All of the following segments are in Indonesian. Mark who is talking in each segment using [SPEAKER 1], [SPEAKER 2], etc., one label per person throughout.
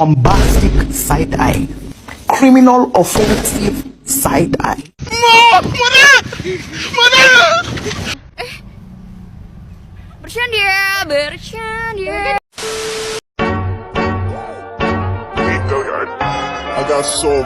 [SPEAKER 1] bombastic side eye, criminal offensive side eye.
[SPEAKER 2] Bercanda.
[SPEAKER 3] I got so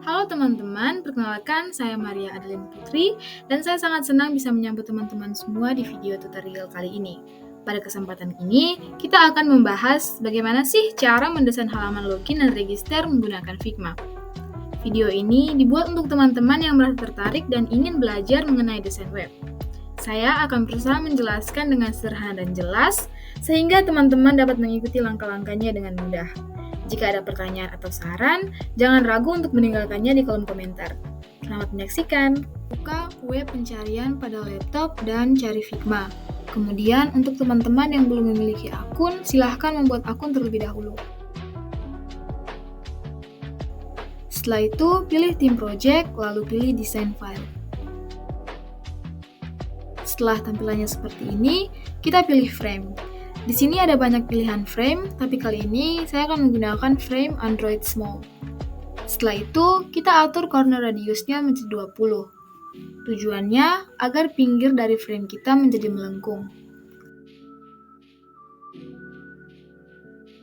[SPEAKER 4] Halo teman-teman, perkenalkan saya Maria Adeline Putri dan saya sangat senang bisa menyambut teman-teman semua di video tutorial kali ini. Pada kesempatan ini, kita akan membahas bagaimana sih cara mendesain halaman login dan register menggunakan Figma. Video ini dibuat untuk teman-teman yang merasa tertarik dan ingin belajar mengenai desain web. Saya akan berusaha menjelaskan dengan sederhana dan jelas, sehingga teman-teman dapat mengikuti langkah-langkahnya dengan mudah. Jika ada pertanyaan atau saran, jangan ragu untuk meninggalkannya di kolom komentar. Selamat menyaksikan. Buka web pencarian pada laptop dan cari Figma. Kemudian, untuk teman-teman yang belum memiliki akun, silahkan membuat akun terlebih dahulu. Setelah itu, pilih Theme Project, lalu pilih Design File. Setelah tampilannya seperti ini, kita pilih Frame. Di sini ada banyak pilihan frame, tapi kali ini saya akan menggunakan frame Android Small. Setelah itu, kita atur corner radiusnya menjadi 20. Tujuannya agar pinggir dari frame kita menjadi melengkung.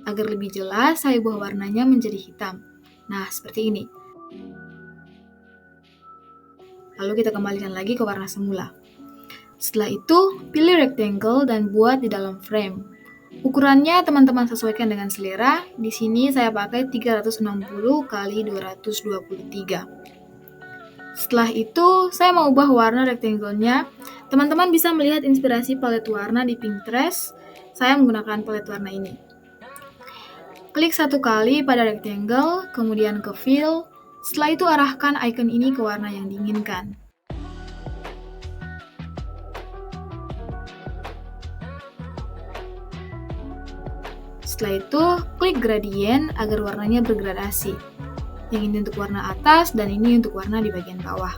[SPEAKER 4] Agar lebih jelas, saya ubah warnanya menjadi hitam. Nah, seperti ini. Lalu kita kembalikan lagi ke warna semula. Setelah itu, pilih rectangle dan buat di dalam frame. Ukurannya teman-teman sesuaikan dengan selera. Di sini saya pakai 360 x 223. Setelah itu, saya mau ubah warna rectangle-nya. Teman-teman bisa melihat inspirasi palet warna di Pinterest. Saya menggunakan palet warna ini. Klik satu kali pada rectangle, kemudian ke fill. Setelah itu arahkan icon ini ke warna yang diinginkan. Setelah itu, klik gradient agar warnanya bergradasi. Yang ini untuk warna atas dan ini untuk warna di bagian bawah.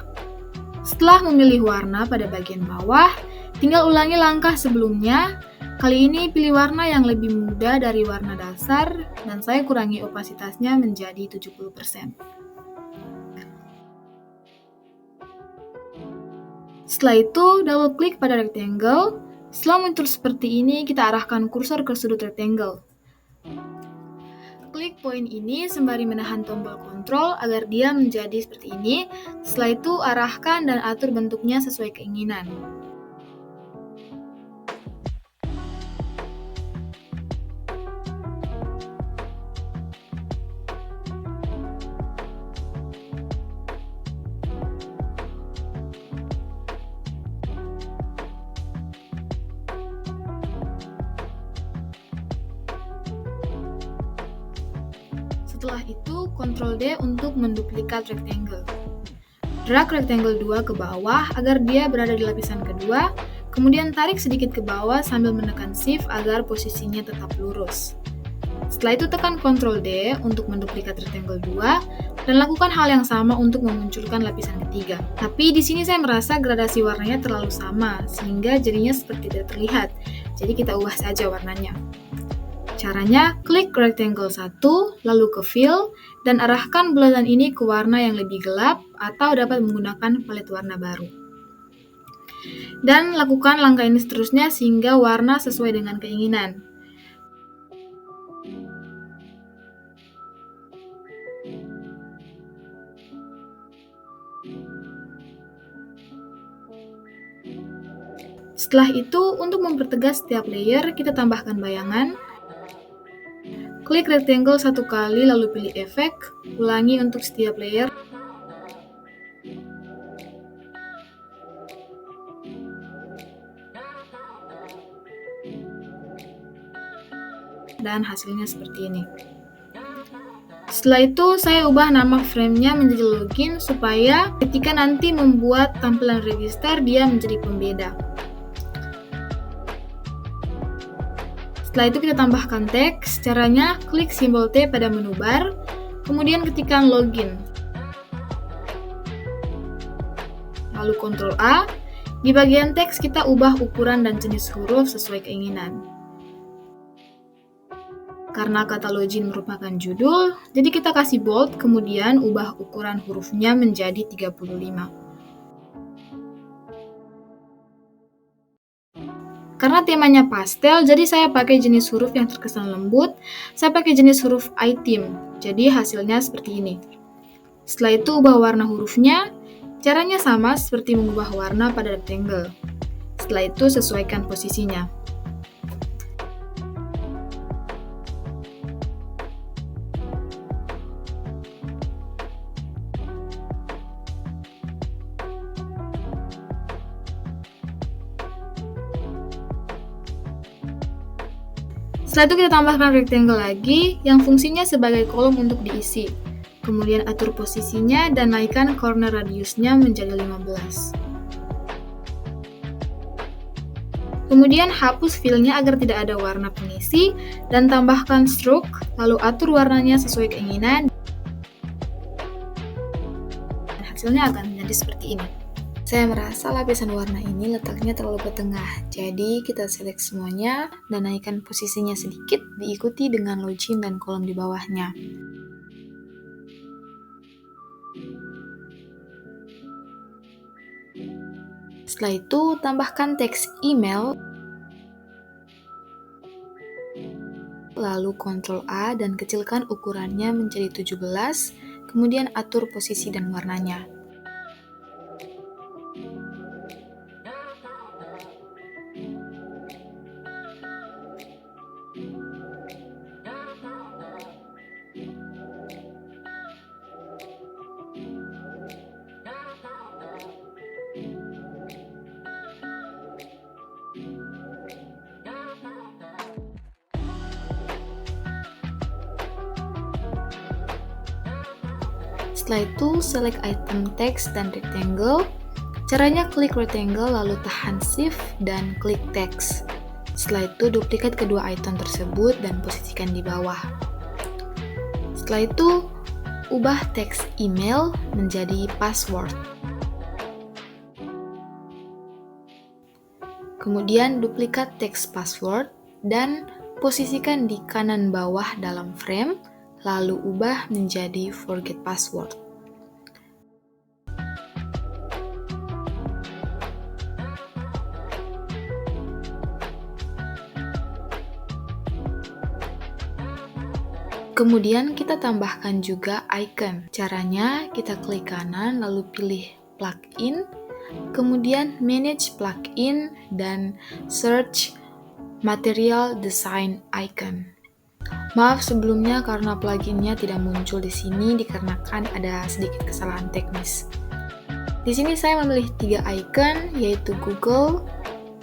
[SPEAKER 4] Setelah memilih warna pada bagian bawah, tinggal ulangi langkah sebelumnya. Kali ini pilih warna yang lebih muda dari warna dasar dan saya kurangi opasitasnya menjadi 70%. Setelah itu, double klik pada rectangle. Setelah muncul seperti ini, kita arahkan kursor ke sudut rectangle. Klik poin ini sembari menahan tombol kontrol agar dia menjadi seperti ini. Setelah itu, arahkan dan atur bentuknya sesuai keinginan. Setelah itu, Ctrl D untuk menduplikat rectangle. Drag rectangle 2 ke bawah agar dia berada di lapisan kedua, kemudian tarik sedikit ke bawah sambil menekan Shift agar posisinya tetap lurus. Setelah itu tekan Ctrl D untuk menduplikat rectangle 2 dan lakukan hal yang sama untuk memunculkan lapisan ketiga. Tapi di sini saya merasa gradasi warnanya terlalu sama sehingga jadinya seperti tidak terlihat. Jadi kita ubah saja warnanya. Caranya, klik rectangle 1, lalu ke fill, dan arahkan bulatan ini ke warna yang lebih gelap atau dapat menggunakan palet warna baru. Dan lakukan langkah ini seterusnya sehingga warna sesuai dengan keinginan. Setelah itu, untuk mempertegas setiap layer, kita tambahkan bayangan. Klik rectangle satu kali lalu pilih efek, ulangi untuk setiap layer. Dan hasilnya seperti ini. Setelah itu saya ubah nama frame-nya menjadi login supaya ketika nanti membuat tampilan register dia menjadi pembeda. Setelah itu kita tambahkan teks. Caranya klik simbol T pada menu bar, kemudian ketikkan login. Lalu Ctrl A. Di bagian teks kita ubah ukuran dan jenis huruf sesuai keinginan. Karena kata login merupakan judul, jadi kita kasih bold, kemudian ubah ukuran hurufnya menjadi 35. Karena temanya pastel, jadi saya pakai jenis huruf yang terkesan lembut. Saya pakai jenis huruf iTeam, jadi hasilnya seperti ini. Setelah itu ubah warna hurufnya. Caranya sama seperti mengubah warna pada rectangle. Setelah itu sesuaikan posisinya. Setelah itu kita tambahkan rectangle lagi yang fungsinya sebagai kolom untuk diisi. Kemudian atur posisinya dan naikkan corner radiusnya menjadi 15. Kemudian hapus fill-nya agar tidak ada warna pengisi dan tambahkan stroke, lalu atur warnanya sesuai keinginan. Dan hasilnya akan menjadi seperti ini. Saya merasa lapisan warna ini letaknya terlalu ke tengah, jadi kita select semuanya dan naikkan posisinya sedikit, diikuti dengan login dan kolom di bawahnya. Setelah itu, tambahkan teks email, lalu Ctrl A dan kecilkan ukurannya menjadi 17, kemudian atur posisi dan warnanya. Setelah itu, select item text dan rectangle. Caranya klik rectangle lalu tahan shift dan klik text. Setelah itu, duplikat kedua item tersebut dan posisikan di bawah. Setelah itu, ubah teks email menjadi password. Kemudian, duplikat teks password dan posisikan di kanan bawah dalam frame, lalu ubah menjadi forget password. Kemudian kita tambahkan juga icon. Caranya kita klik kanan lalu pilih plugin, kemudian manage plugin dan search material design icon. Maaf sebelumnya karena pluginnya tidak muncul di sini dikarenakan ada sedikit kesalahan teknis. Di sini saya memilih 3 icon yaitu Google,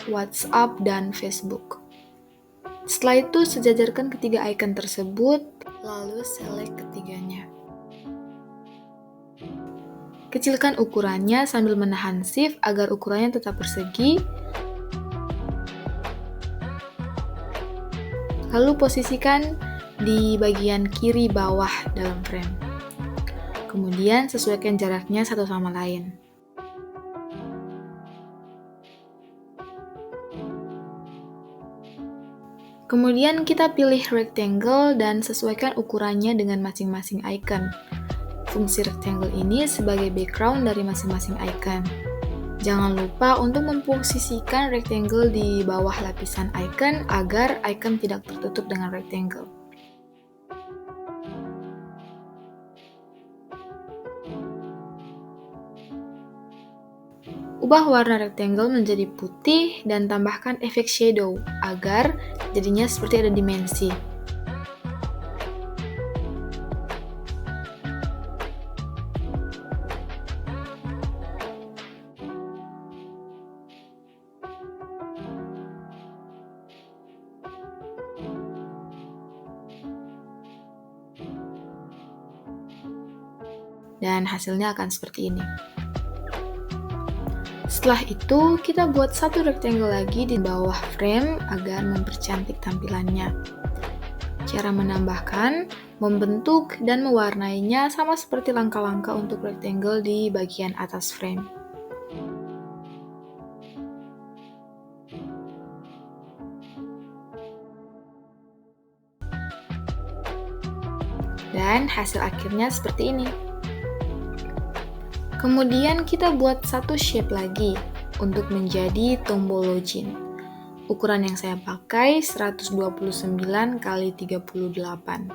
[SPEAKER 4] WhatsApp, dan Facebook. Setelah itu sejajarkan ketiga icon tersebut, lalu select ketiganya. Kecilkan ukurannya sambil menahan shift agar ukurannya tetap persegi. Lalu posisikan di bagian kiri bawah dalam frame. Kemudian sesuaikan jaraknya satu sama lain. Kemudian kita pilih rectangle dan sesuaikan ukurannya dengan masing-masing icon. Fungsi rectangle ini sebagai background dari masing-masing icon. Jangan lupa untuk memposisikan rectangle di bawah lapisan icon agar icon tidak tertutup dengan rectangle. Ubah warna rectangle menjadi putih dan tambahkan efek shadow agar jadinya seperti ada dimensi. Dan hasilnya akan seperti ini. Setelah itu, kita buat satu rectangle lagi di bawah frame agar mempercantik tampilannya. Cara menambahkan, membentuk, dan mewarnainya sama seperti langkah-langkah untuk rectangle di bagian atas frame. Dan hasil akhirnya seperti ini. Kemudian kita buat satu shape lagi untuk menjadi tombol login. Ukuran yang saya pakai 129 x 38.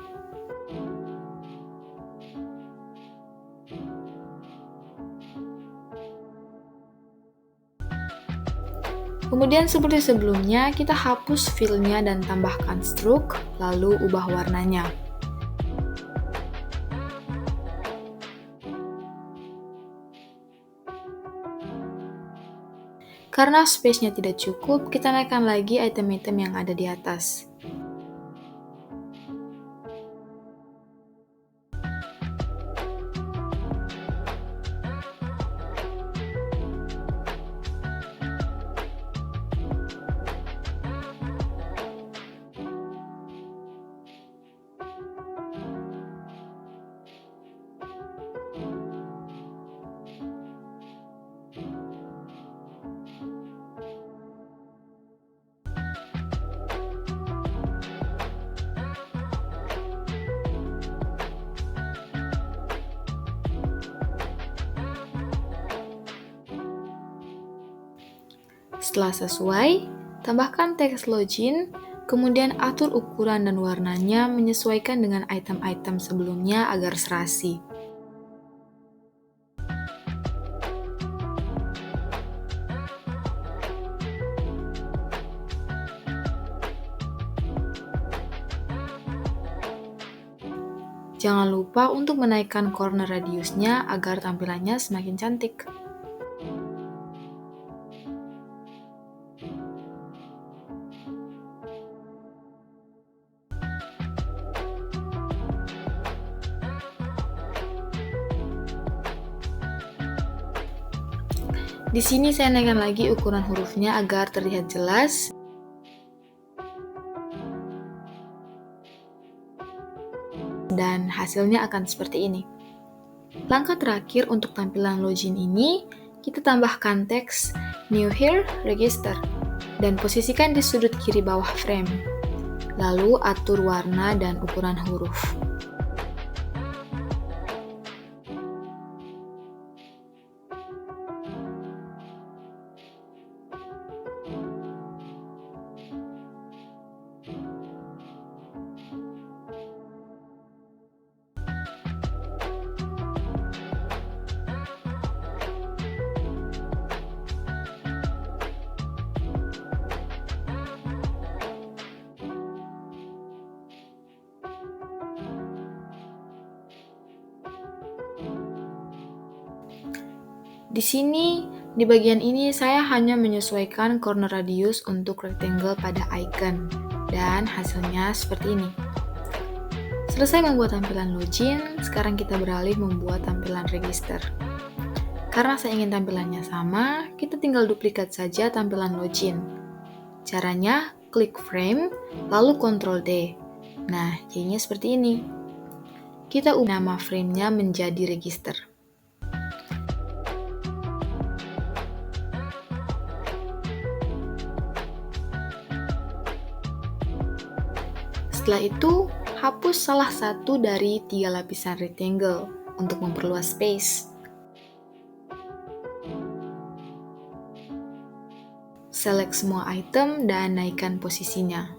[SPEAKER 4] Kemudian seperti sebelumnya, kita hapus fill-nya dan tambahkan stroke, lalu ubah warnanya. Karena space-nya tidak cukup, kita naikkan lagi item-item yang ada di atas. Setelah sesuai, tambahkan teks login, kemudian atur ukuran dan warnanya menyesuaikan dengan item-item sebelumnya agar serasi. Jangan lupa untuk menaikkan corner radiusnya agar tampilannya semakin cantik. Di sini saya naikkan lagi ukuran hurufnya agar terlihat jelas. Dan hasilnya akan seperti ini. Langkah terakhir untuk tampilan login ini, kita tambahkan teks New Here Register dan posisikan di sudut kiri bawah frame. Lalu atur warna dan ukuran huruf. Di sini, di bagian ini saya hanya menyesuaikan corner radius untuk rectangle pada icon, dan hasilnya seperti ini. Selesai membuat tampilan login, sekarang kita beralih membuat tampilan register. Karena saya ingin tampilannya sama, kita tinggal duplikat saja tampilan login. Caranya, klik frame, lalu Ctrl D. Nah, jadinya seperti ini. Kita ubah nama framenya menjadi register. Setelah itu, hapus salah satu dari 3 lapisan rectangle untuk memperluas space. Select semua item dan naikkan posisinya.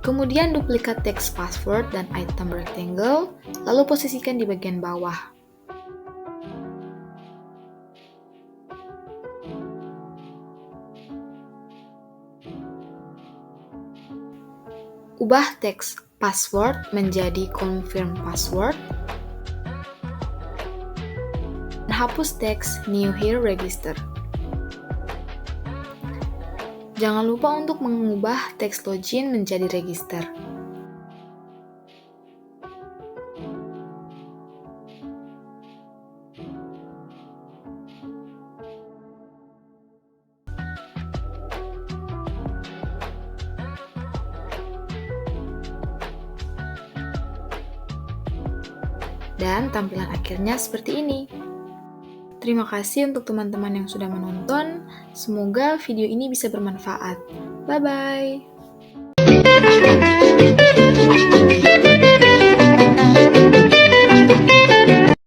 [SPEAKER 4] Kemudian duplikat teks password dan item rectangle, lalu posisikan di bagian bawah. Ubah teks password menjadi confirm password. Dan hapus teks New Here Register. Jangan lupa untuk mengubah teks login menjadi register. Dan tampilan akhirnya seperti ini. Terima kasih untuk teman-teman yang sudah menonton. Semoga video ini bisa bermanfaat. Bye-bye.